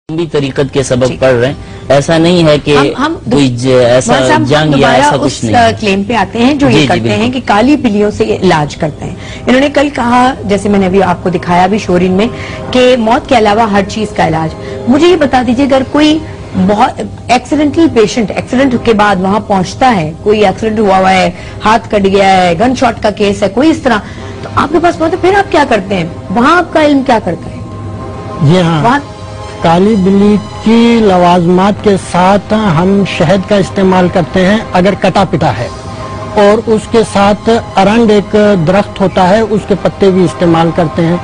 بھی طریقت کے سبب پڑھ رہے ہیں، ایسا نہیں ہے کہ کوئی ایسا جنگ یا ایسا کچھ نہیں۔ اس کلیم پہ آتے ہیں جو یہ کرتے ہیں کہ کالی بلیوں سے علاج کرتے ہیں۔ انہوں نے کل کہا، جیسے میں نے ابھی آپ کو دکھایا بھی شورین میں، کہ موت کے علاوہ ہر چیز کا علاج۔ مجھے یہ بتا دیجئے، اگر کوئی بہت ایکسیڈنٹل پیشنٹ ایکسیڈنٹ کے بعد وہاں پہنچتا ہے، کوئی ایکسیڈنٹ ہوا ہے، ہاتھ کٹ گیا ہے، گن شاٹ کا کیس ہے، کوئی اس طرح، تو آپ کے پاس پہنچے پھر آپ کیا کرتے ہیں؟ وہاں آپ کا علم کیا کرتا ہے؟ جی ہاں، کالی بلی کی لوازمات کے ساتھ ہم شہد کا استعمال کرتے ہیں اگر کٹا پٹا ہے، اور اس کے ساتھ ارنڈ ایک درخت ہوتا ہے، اس کے پتے بھی استعمال کرتے ہیں،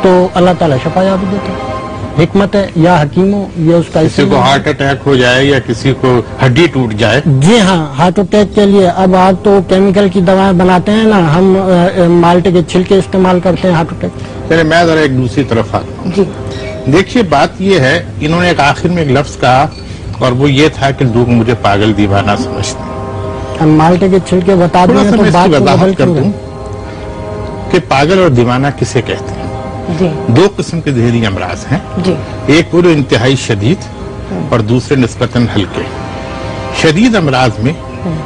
تو اللہ تعالیٰ شفا یابی دیتا ہے۔ حکمت ہے یا حکیم ہو، یہ اس کا کسی کو ہارٹ اٹیک ہو جائے یا کسی کو ہڈی ٹوٹ جائے، جی ہاں، ہارٹ اٹیک کے لیے اب آپ تو کیمیکل کی دوائیں بناتے ہیں نا، ہم مالٹے کے چھلکے استعمال کرتے ہیں ہارٹ اٹیک۔ چلے میں ذرا ایک دوسری طرف آتا ہوں۔ جی دیکھیے، بات یہ ہے، انہوں نے ایک آخر میں ایک لفظ کہا، اور وہ یہ تھا کہ لوگ مجھے پاگل دیوانہ سمجھتے ہیں۔ ہم مالٹے کے چھلکے بتا دیں تو بات کو وضاحت کر دوں کہ پاگل اور دیوانہ کسے کہتے ہیں۔ جی، دو قسم کے ذہنی امراض ہیں، جی، ایک وہ انتہائی شدید اور دوسرے نسبتاً ہلکے۔ شدید امراض میں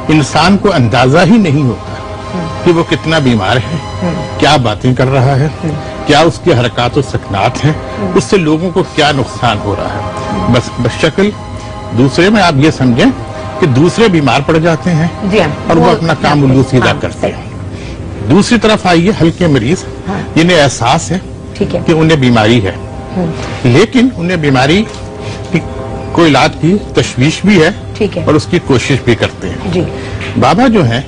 انسان کو اندازہ ہی نہیں ہوتا کہ وہ کتنا بیمار ہے، کیا باتیں کر رہا ہے، کیا اس کی حرکات و سکنات ہیں، اس سے لوگوں کو کیا نقصان ہو رہا ہے۔ بس بشکل دوسرے میں آپ یہ سمجھیں کہ دوسرے بیمار پڑ جاتے ہیں اور وہ اپنا کام الو سیدھا کرتے ہیں۔ دوسری طرف آئیے ہلکے مریض، جنہیں احساس ہے کہ انہیں بیماری ہے، لیکن انہیں بیماری کو علاج کی تشویش بھی ہے اور اس کی کوشش بھی کرتے ہیں۔ بابا جو ہیں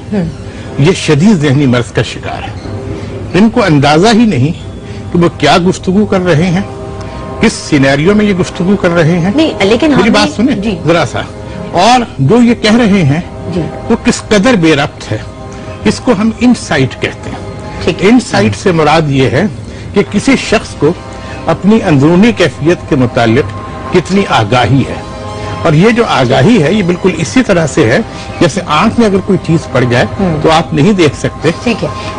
یہ شدید ذہنی مرض کا شکار ہے، ان کو اندازہ ہی نہیں کہ وہ کیا گفتگو کر رہے ہیں، کس سینیریو میں یہ گفتگو کر رہے ہیں۔ لیکن میری بات سنیں ذرا سا، اور جو یہ کہہ رہے ہیں وہ کس قدر بے ربط ہے، اس کو ہم انسائٹ کہتے ہیں۔ انسائٹ سے مراد یہ ہے کہ کسی شخص کو اپنی اندرونی کیفیت کے متعلق کتنی آگاہی ہے، اور یہ جو آگاہی ہے یہ بالکل اسی طرح سے ہے جیسے آنکھ میں اگر کوئی چیز پڑ جائے تو آپ نہیں دیکھ سکتے،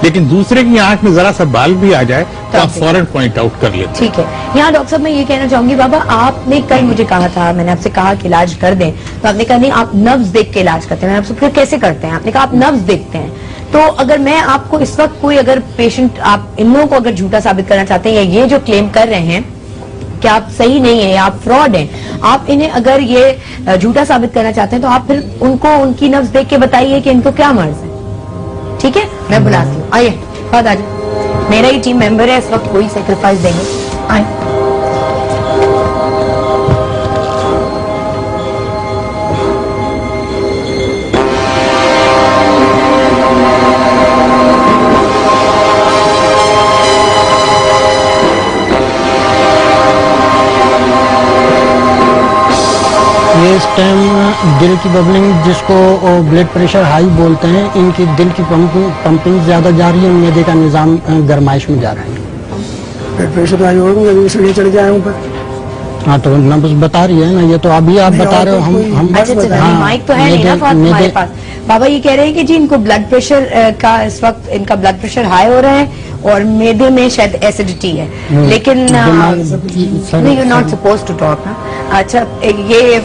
لیکن دوسرے کی آنکھ میں ذرا سا بال بھی آ جائے تو آپ فوراً پوائنٹ آؤٹ کر لیتے۔ ٹھیک ہے، یہاں ڈاکٹر صاحب میں یہ کہنا چاہوں گی، بابا آپ نے کل مجھے کہا تھا، میں نے آپ سے کہا کہ علاج کر دیں، تو آپ نے کہا نہیں آپ نبض دیکھ کے علاج کرتے ہیں۔ میں نے آپ سے پھر کیسے کرتے ہیں؟ آپ نے کہا آپ نبض دیکھتے ہیں۔ تو اگر میں آپ کو اس وقت کوئی اگر پیشنٹ، آپ ان لوگوں کو اگر جھوٹا ثابت کرنا چاہتے ہیں، یا یہ جو کلیم کر رہے ہیں کہ آپ صحیح نہیں ہیں یا آپ فراڈ ہیں، آپ انہیں اگر یہ جھوٹا ثابت کرنا چاہتے ہیں تو آپ پھر ان کو ان کی نبض دیکھ کے بتائیے کہ ان کو کیا مرض ہے۔ ٹھیک ہے، میں بلاتی ہوں، آئیے بہت آ جائے، میرا ہی ٹیم ممبر ہے اس وقت، کوئی سیکریفائز دیں گے، آئیں۔ یہ اس ٹائم دل کی ببلنگ، جس کو بلڈ پریشر ہائی بولتے ہیں، ان کی دل کی پمپنگ زیادہ جاری ہے، معدے کا نظام گرمائش میں جا رہا ہے۔ بلڈ پریشر ہائی ہوگا، سڑی چڑھ گیا ہوں پر۔ ہاں تو نبض بتا رہی ہے نا، یہ تو ابھی آپ بتا رہے ہو، مائک تو ہے نہیں نا ہمارے پاس۔ بابا یہ کہہ رہے ہیں کہ جی ان کو بلڈ پریشر کا اس وقت ان کا بلڈ پریشر ہائی ہو رہا ہے اور معدے میں شاید ایسیڈیٹی ہے، لیکن you not suppose to talk نا۔ اچھا، یہ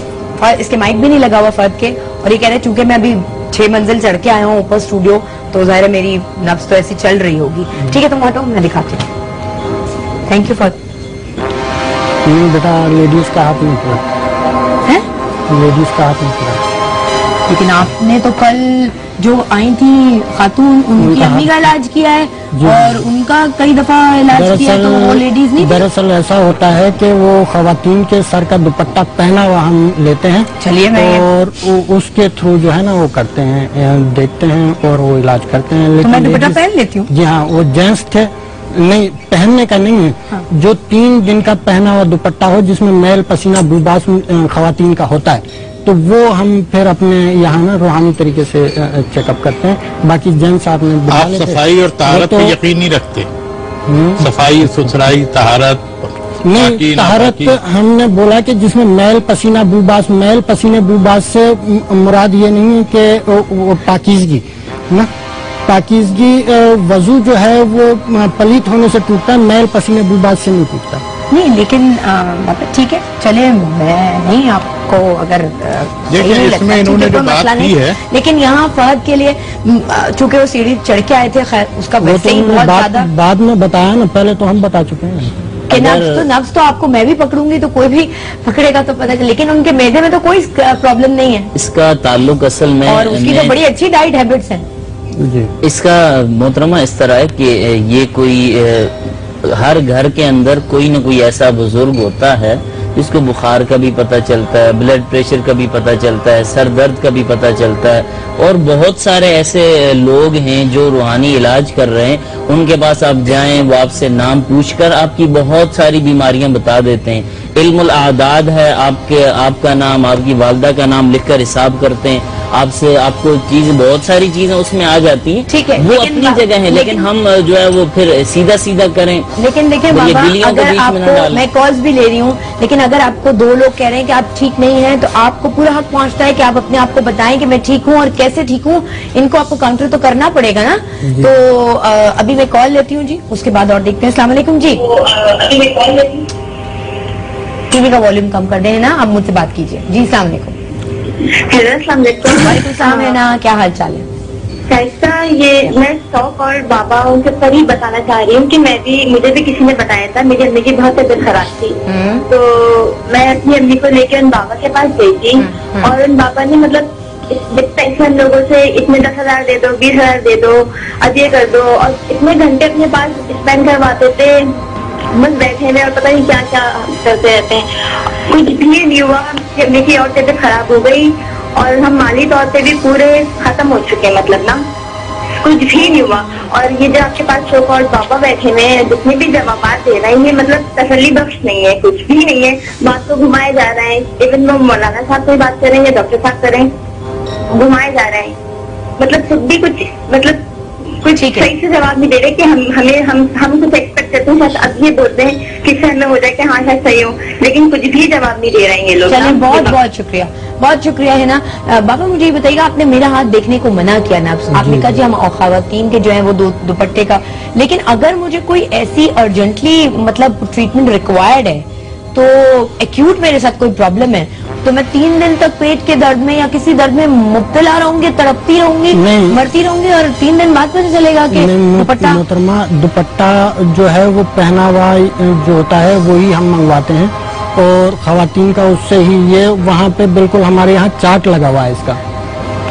اس کے مائک بھی نہیں لگا ہوا فرد کے، اور یہ کہہ رہے ہیں چونکہ میں ابھی 6 منزل چڑھ کے آیا ہوں اوپر اسٹوڈیو، تو ظاہر ہے میری نبض تو ایسی چل رہی ہوگی۔ ٹھیک ہے، تم ہٹو، میں دکھاتی ہوں۔ تھینک یو فرد۔ بیٹا لیڈیز کا ہاتھ نہیں پڑا، لیڈیز کا ہاتھ نہیں پڑا، لیکن آپ نے تو کل جو آئی تھی خاتون، ان کی امی کا علاج کیا ہے اور ان کا کئی دفعہ علاج کیا، تو وہ لیڈیز نہیں۔ دراصل ایسا ہوتا ہے کہ وہ خواتین کے سر کا دوپٹہ پہنا ہوا ہم لیتے ہیں، چلیے اور اس کے تھرو جو ہے نا وہ کرتے ہیں، دیکھتے ہیں اور وہ علاج کرتے ہیں۔ لیکن میں دوپٹہ پہن لیتی ہوں۔ جی ہاں، وہ جینٹس تھے، نہیں پہننے کا نہیں ہے، جو 3 دن کا پہنا ہوا دوپٹہ ہو جس میں میل پسینہ بوباس خواتین کا ہوتا ہے، تو وہ ہم پھر اپنے یہاں نا روحانی طریقے سے چیک اپ کرتے ہیں۔ باقی جینٹس آپ نے صفائی اور طہارت پہ یقین نہیں رکھتے؟ صفائی، ستھرائی، طہارت نہیں، طہارت ہم نے بولا کہ جس میں میل پسینہ بوباس، میل پسینے بوباس سے مراد یہ نہیں کہ پاکیزگی نا، پاکیزگی وضو جو ہے وہ پلیت ہونے سے ٹوٹتا ہے، میل پسینے بوباس سے نہیں ٹوٹتا۔ نہیں لیکن ٹھیک ہے چلے میں نہیں آپ کو اگر مسئلہ نہیں ہے لیکن یہاں فہد کے لیے چونکہ وہ سیڑھی چڑھ کے آئے تھے خیر اس کا ویسے ہی بہت زیادہ بعد میں بتایا نا پہلے تو ہم بتا چکے ہیں کہ نفس تو آپ کو میں بھی پکڑوں گی تو کوئی بھی پکڑے گا تو پتہ چلے لیکن ان کے معدے میں تو کوئی پرابلم نہیں ہے اس کا تعلق اصل میں اور اس کی تو بڑی اچھی ڈائٹ ہیبٹس ہیں اس کا محترمہ اس طرح ہے کہ یہ کوئی ہر گھر کے اندر کوئی نہ کوئی ایسا بزرگ ہوتا ہے جس کو بخار کا بھی پتہ چلتا ہے بلڈ پریشر کا بھی پتہ چلتا ہے سر درد کا بھی پتہ چلتا ہے اور بہت سارے ایسے لوگ ہیں جو روحانی علاج کر رہے ہیں ان کے پاس آپ جائیں وہ آپ سے نام پوچھ کر آپ کی بہت ساری بیماریاں بتا دیتے ہیں علم الاعداد ہے آپ کا نام آپ کی والدہ کا نام لکھ کر حساب کرتے ہیں آپ کو بہت ساری چیزیں اس میں آ جاتی ہیں ٹھیک ہے وہ اپنی جگہ ہیں لیکن ہم جو ہے وہ پھر سیدھا کریں لیکن دیکھیں بابا اگر آپ کو میں کالز بھی لے رہی ہوں لیکن اگر آپ کو 2 لوگ کہہ رہے ہیں کہ آپ ٹھیک نہیں ہیں تو آپ کو پورا حق پہنچتا ہے کہ آپ اپنے آپ کو بتائیں کہ میں ٹھیک ہوں اور کیسے ٹھیک ہوں ان کو آپ کو کاؤنٹر تو کرنا پڑے گا نا تو ابھی میں کال لیتی ہوں جی اس کے بعد اور دیکھتے ہیں السلام علیکم جی ٹی وی کا والیوم کم کر دیں نا آپ مجھ سے بات کیجیے جی السلام علیکم السلام علیکم وعلیکم السلام ہے نا کیا حال چال ہے ایسا یہ میں شوق اور بابا ان سے پر ہی بتانا چاہ رہی ہوں کہ مجھے بھی کسی نے بتایا تھا میری امی کی بہت طبیعت خراب تھی تو میں اپنی امی کو لے کے ان بابا کے پاس گئی تھی اور ان بابا نے مطلب پیسے ہم لوگوں سے اتنے 10,000 دے دو 20,000 دے دو اب یہ کر دو اور اتنے گھنٹے اپنے پاس اسپینڈ کرواتے تھے بس بیٹھے ہوئے اور پتہ نہیں کیا کیا کرتے رہتے ہیں کچھ بھی نہیں ہوا کہ امی کی اور طبیعت خراب ہو گئی اور ہم مالی طور پہ بھی پورے ختم ہو چکے مطلب نا کچھ بھی نہیں ہوا اور یہ جو آپ کے پاس شوق اور بابا بیٹھے ہوئے ہیں جتنے بھی جوابات دے رہے ہیں مطلب تسلی بخش نہیں ہے کچھ بھی نہیں ہے بات کو گھمائے جا رہے ہیں ایون وہ مولانا صاحب سے بات کریں یا ڈاکٹر صاحب کریں گھمائے جا رہے ہیں مطلب خود بھی کچھ صحیح سے جواب نہیں دے رہے کہ ہم کچھ ایکسپیکٹ کرتے ہیں شاید اب یہ بولتے ہیں کہ سے ہمیں ہو جائے کہ ہاں شاید صحیح ہوں لیکن کچھ بھی جواب نہیں دے رہے ہیں یہ لوگ چلیں بہت شکریہ ہے نا بابا مجھے یہ بتائیے گا آپ نے میرا ہاتھ دیکھنے کو منع کیا نا آپ نے کہا جی ہم خواتین کے جو ہیں وہ دوپٹے کا لیکن اگر مجھے کوئی ایسی ارجنٹلی مطلب ٹریٹمنٹ ریکوائرڈ ہے تو ایکیوٹ میرے ساتھ کوئی پرابلم ہے تو میں 3 دن تک پیٹ کے درد میں یا کسی درد میں مبتلا رہوں گی تڑپتی رہوں گی مرتی رہوں گی اور 3 دن بعد پتہ چلے گا کہ محترمہ دوپٹہ جو ہے وہ پہناوا جو ہوتا ہے وہی ہم منگواتے ہیں اور خواتین کا اس سے ہی یہ وہاں پہ بالکل ہمارے یہاں چارٹ لگا ہوا ہے اس کا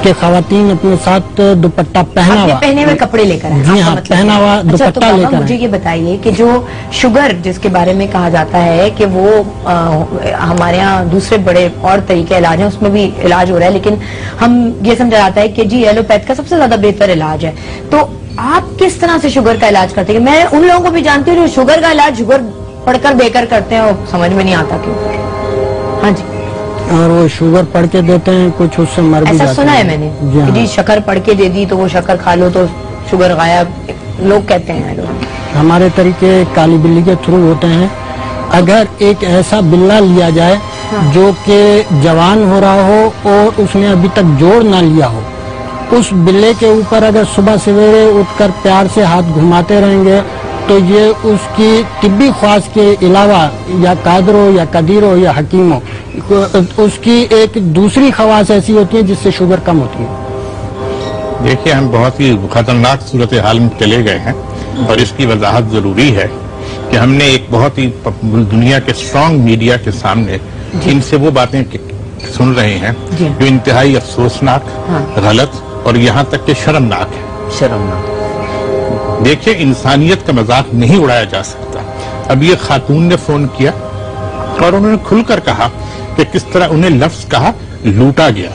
کہ خواتین اپنے ساتھ دوپٹہ پہنے ہوئے کپڑے لے کر جی ہاں پہنا ہوا دوپٹہ لے کر مجھے یہ بتائیے کہ جو شوگر جس کے بارے میں کہا جاتا ہے کہ وہ ہمارے یہاں دوسرے بڑے اور طریقے علاج ہیں اس میں بھی علاج ہو رہا ہے لیکن ہم یہ سمجھا جاتا ہے کہ جی ایلوپیتھ کا سب سے زیادہ بہتر علاج ہے تو آپ کس طرح سے شوگر کا علاج کرتے ہیں میں ان لوگوں کو بھی جانتی ہوں جو شوگر کا علاج شوگر پڑھ کر دے کر کرتے ہیں اور سمجھ میں نہیں آتا کیوں ہاں جی اور وہ شوگر پڑھ کے دیتے ہیں کچھ اس سے مر بھی ایسا سنا ہے میں نے جی شکر پڑھ کے دے دی تو وہ شکر کھا لو تو شوگر غائب لوگ کہتے ہیں ہمارے طریقے کالی بلی کے تھرو ہوتے ہیں اگر ایک ایسا بلا لیا جائے جو کہ جوان ہو رہا ہو اور اس نے ابھی تک جوڑ نہ لیا ہو اس بلے کے اوپر اگر صبح سویرے اٹھ کر پیار سے ہاتھ گھماتے رہیں گے تو یہ اس کی طبی خواص کے علاوہ یا قادر ہو یا قدیر ہو یا حکیم ہو اس کی ایک دوسری خواص ایسی ہوتی ہے جس سے شوگر کم ہوتی ہے دیکھیے ہم بہت ہی خطرناک صورتحال میں چلے گئے ہیں اور اس کی وضاحت ضروری ہے کہ ہم نے ایک بہت ہی دنیا کے اسٹرانگ میڈیا کے سامنے ان سے وہ باتیں سن رہے ہیں جو انتہائی افسوسناک غلط اور یہاں تک کہ شرمناک ہے دیکھیں انسانیت کا مذاق نہیں اڑایا جا سکتا اب یہ خاتون نے فون کیا اور انہوں نے کھل کر کہا کہ کس طرح انہیں لفظ کہا لوٹا گیا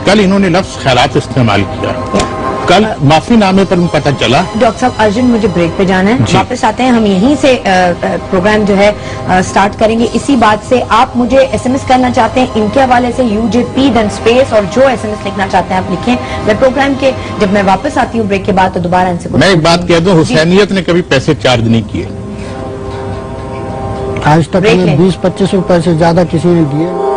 کل انہوں نے لفظ خیرات استعمال کیا کل معافی نامے پر پتہ چلا ڈاکٹر صاحب ارجنٹ مجھے بریک پہ جانا ہے واپس آتے ہیں ہم یہیں سے پروگرام جو ہے سٹارٹ کریں گے اسی بات سے آپ مجھے ایس ایم ایس کرنا چاہتے ہیں ان کے حوالے سے UJP دین اسپیس اور جو ایس ایم ایس لکھنا چاہتے ہیں آپ لکھیں میں پروگرام کے جب میں واپس آتی ہوں بریک کے بعد تو دوبارہ ان سے میں ایک بات کہہ دوں حسینیت نے کبھی پیسے چارج نہیں کیے آج تک 20-25 روپے سے زیادہ کسی نے دیے